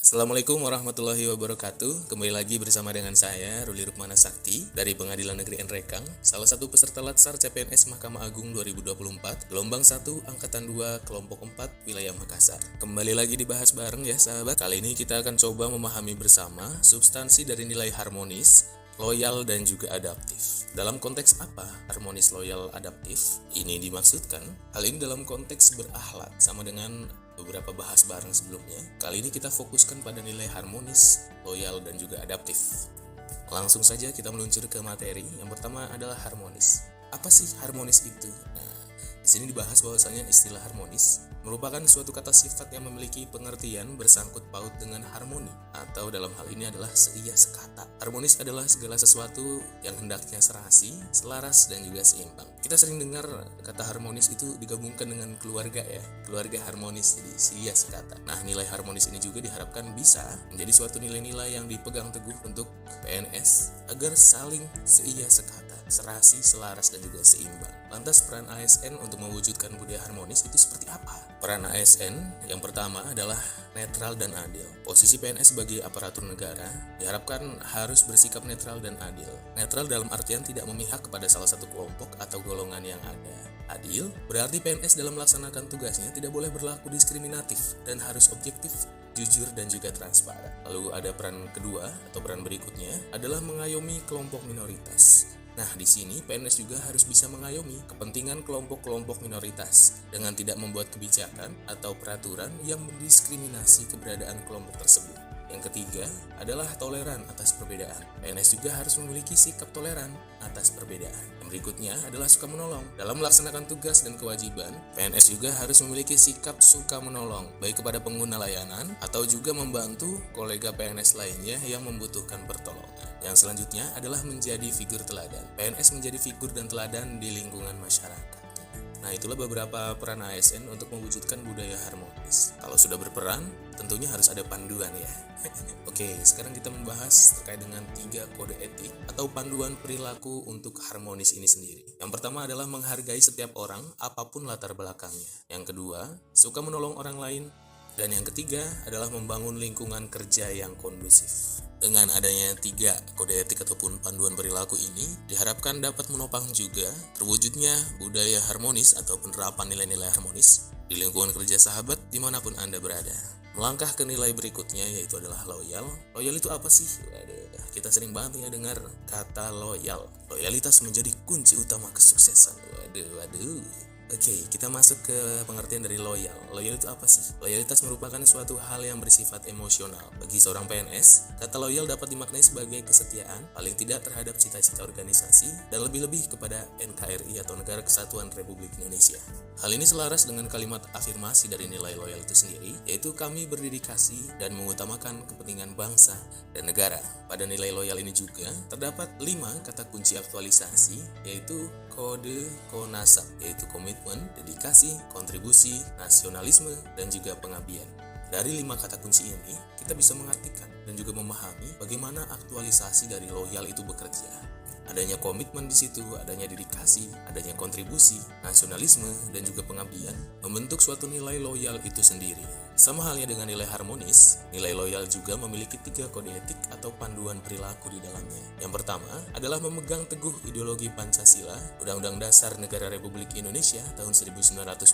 Assalamualaikum warahmatullahi wabarakatuh. Kembali lagi bersama dengan saya, Ruli Rukmana Sakti, dari Pengadilan Negeri Nrekang, salah satu peserta Latsar CPNS Mahkamah Agung 2024, Gelombang 1, Angkatan 2, Kelompok 4, Wilayah Makassar. Kembali lagi dibahas bareng ya sahabat. Kali ini kita akan coba memahami bersama substansi dari nilai harmonis, loyal, dan juga adaptif. Dalam konteks apa harmonis, loyal, adaptif? Ini dimaksudkan, hal ini dalam konteks berakhlak, sama dengan beberapa bahas bareng sebelumnya. Kali ini kita fokuskan pada nilai harmonis, loyal, dan juga adaptif. Langsung saja kita meluncur ke materi. Yang pertama adalah harmonis. Apa sih harmonis itu? Nah, di sini dibahas bahwasanya istilah harmonis merupakan suatu kata sifat yang memiliki pengertian bersangkut paut dengan harmoni, atau dalam hal ini adalah seia sekata. Harmonis adalah segala sesuatu yang hendaknya serasi, selaras, dan juga seimbang. Kita sering dengar kata harmonis itu digabungkan dengan keluarga ya, keluarga harmonis, jadi seia sekata. Nah, nilai harmonis ini juga diharapkan bisa menjadi suatu nilai-nilai yang dipegang teguh untuk PNS agar saling seia sekata, serasi, selaras, dan juga seimbang. Lantas peran ASN untuk mewujudkan budaya harmonis itu seperti apa? Peran ASN yang pertama adalah netral dan adil. Posisi PNS sebagai aparatur negara diharapkan harus bersikap netral dan adil. Netral dalam artian tidak memihak kepada salah satu kelompok atau golongan yang ada. Adil berarti PNS dalam melaksanakan tugasnya tidak boleh berlaku diskriminatif dan harus objektif, jujur, dan juga transparan. Lalu ada peran kedua atau peran berikutnya adalah mengayomi kelompok minoritas. Nah, di sini PNS juga harus bisa mengayomi kepentingan kelompok-kelompok minoritas dengan tidak membuat kebijakan atau peraturan yang mendiskriminasi keberadaan kelompok tersebut. Yang ketiga adalah toleran atas perbedaan. PNS juga harus memiliki sikap toleran atas perbedaan. Yang berikutnya adalah suka menolong. Dalam melaksanakan tugas dan kewajiban, PNS juga harus memiliki sikap suka menolong, baik kepada pengguna layanan atau juga membantu kolega PNS lainnya yang membutuhkan pertolongan. Yang selanjutnya adalah menjadi figur teladan. PNS menjadi figur dan teladan di lingkungan masyarakat. Nah, itulah beberapa peran ASN untuk mewujudkan budaya harmonis. Kalau sudah berperan, tentunya harus ada panduan ya. Oke, sekarang kita membahas terkait dengan 3 kode etik atau panduan perilaku untuk harmonis ini sendiri. Yang pertama adalah menghargai setiap orang apapun latar belakangnya. Yang kedua, suka menolong orang lain. Dan yang ketiga adalah membangun lingkungan kerja yang kondusif. Dengan adanya 3 kode etik ataupun panduan perilaku ini, diharapkan dapat menopang juga terwujudnya budaya harmonis atau penerapan nilai-nilai harmonis di lingkungan kerja sahabat dimanapun Anda berada. Melangkah ke nilai berikutnya yaitu adalah loyal. Loyal itu apa sih? Kita sering banget ya dengar kata loyal. Loyalitas menjadi kunci utama kesuksesan. Waduh. Oke, kita masuk ke pengertian dari loyal. Loyal itu apa sih? Loyalitas merupakan suatu hal yang bersifat emosional. Bagi seorang PNS, kata loyal dapat dimaknai sebagai kesetiaan, paling tidak terhadap cita-cita organisasi, dan lebih-lebih kepada NKRI atau Negara Kesatuan Republik Indonesia. Hal ini selaras dengan kalimat afirmasi dari nilai loyal itu sendiri, yaitu kami berdedikasi dan mengutamakan kepentingan bangsa dan negara. Pada nilai loyal ini juga terdapat 5 kata kunci aktualisasi, yaitu kode konasap, yaitu komitmen, dedikasi, kontribusi, nasionalisme, dan juga pengabdian. Dari 5 kata kunci ini, kita bisa mengartikan dan juga memahami bagaimana aktualisasi dari loyal itu bekerja. Adanya komitmen di situ, adanya dedikasi, adanya kontribusi, nasionalisme, dan juga pengabdian membentuk suatu nilai loyal itu sendiri. Sama halnya dengan nilai harmonis, nilai loyal juga memiliki 3 kode etik atau panduan perilaku di dalamnya. Yang pertama adalah memegang teguh ideologi Pancasila, Undang-Undang Dasar Negara Republik Indonesia tahun 1945,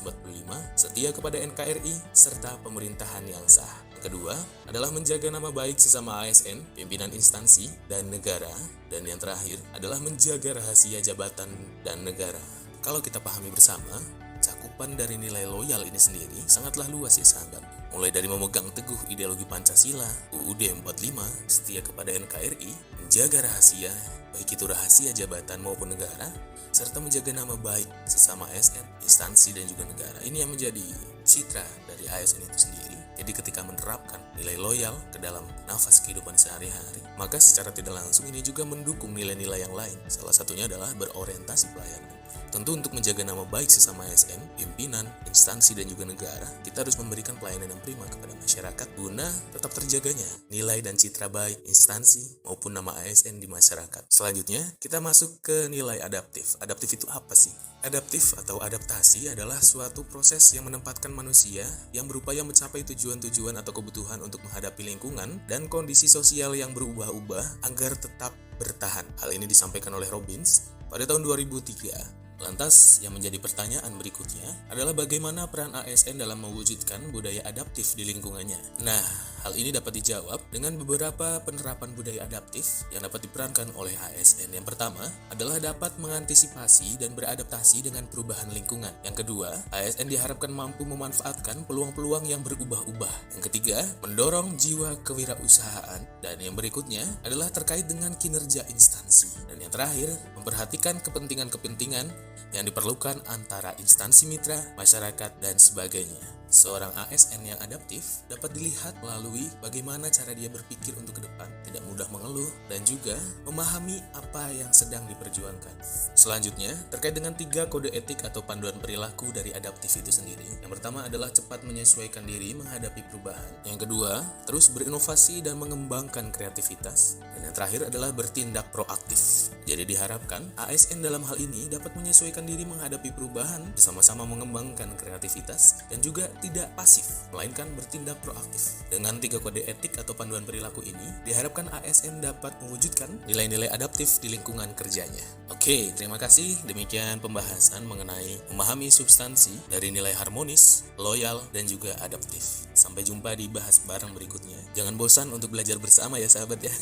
setia kepada NKRI, serta pemerintahan yang sah. Kedua adalah menjaga nama baik sesama ASN, pimpinan instansi, dan negara. Dan yang terakhir adalah menjaga rahasia jabatan dan negara. Kalau kita pahami bersama, cakupan dari nilai loyal ini sendiri sangatlah luas ya sahabat. Mulai dari memegang teguh ideologi Pancasila, UUD 45, setia kepada NKRI, menjaga rahasia, baik itu rahasia jabatan maupun negara, serta menjaga nama baik sesama ASN, instansi, dan juga negara. Ini yang menjadi citra dari ASN itu sendiri. Jadi ketika menerapkan nilai loyal ke dalam nafas kehidupan sehari-hari, maka secara tidak langsung ini juga mendukung nilai-nilai yang lain. Salah satunya adalah berorientasi pelayanan. Tentu untuk menjaga nama baik sesama ASN, pimpinan, instansi, dan juga negara, kita harus memberikan pelayanan yang prima kepada masyarakat guna tetap terjaganya nilai dan citra baik instansi maupun nama ASN di masyarakat. Selanjutnya, kita masuk ke nilai adaptif. Adaptif itu apa sih? Adaptif atau adaptasi adalah suatu proses yang menempatkan manusia yang berupaya mencapai tujuan-tujuan atau kebutuhan untuk menghadapi lingkungan dan kondisi sosial yang berubah-ubah agar tetap bertahan. Hal ini disampaikan oleh Robbins pada tahun 2003. Lantas, yang menjadi pertanyaan berikutnya adalah bagaimana peran ASN dalam mewujudkan budaya adaptif di lingkungannya. Nah, hal ini dapat dijawab dengan beberapa penerapan budaya adaptif yang dapat diperankan oleh ASN. Yang pertama adalah dapat mengantisipasi dan beradaptasi dengan perubahan lingkungan. Yang kedua, ASN diharapkan mampu memanfaatkan peluang-peluang yang berubah-ubah. Yang ketiga, mendorong jiwa kewirausahaan. Dan yang berikutnya adalah terkait dengan kinerja instansi. Dan yang terakhir, memperhatikan kepentingan-kepentingan yang diperlukan antara instansi mitra, masyarakat, dan sebagainya. Seorang ASN yang adaptif dapat dilihat melalui bagaimana cara dia berpikir untuk ke depan, tidak mudah mengeluh, dan juga memahami apa yang sedang diperjuangkan. Selanjutnya, terkait dengan 3 kode etik atau panduan perilaku dari adaptif itu sendiri. Yang pertama adalah cepat menyesuaikan diri menghadapi perubahan. Yang kedua, terus berinovasi dan mengembangkan kreativitas. Dan yang terakhir adalah bertindak proaktif. Jadi diharapkan ASN dalam hal ini dapat menyesuaikan diri menghadapi perubahan, bersama-sama mengembangkan kreativitas, dan juga tidak pasif, melainkan bertindak proaktif. Dengan 3 kode etik atau panduan perilaku ini, diharapkan ASN dapat mewujudkan nilai-nilai adaptif di lingkungan kerjanya. Oke, terima kasih. Demikian pembahasan mengenai memahami substansi dari nilai harmonis, loyal, dan juga adaptif. Sampai jumpa di bahas bareng berikutnya. Jangan bosan untuk belajar bersama ya sahabat ya.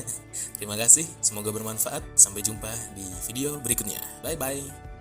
Terima kasih, semoga bermanfaat. Sampai jumpa di video berikutnya. Bye-bye.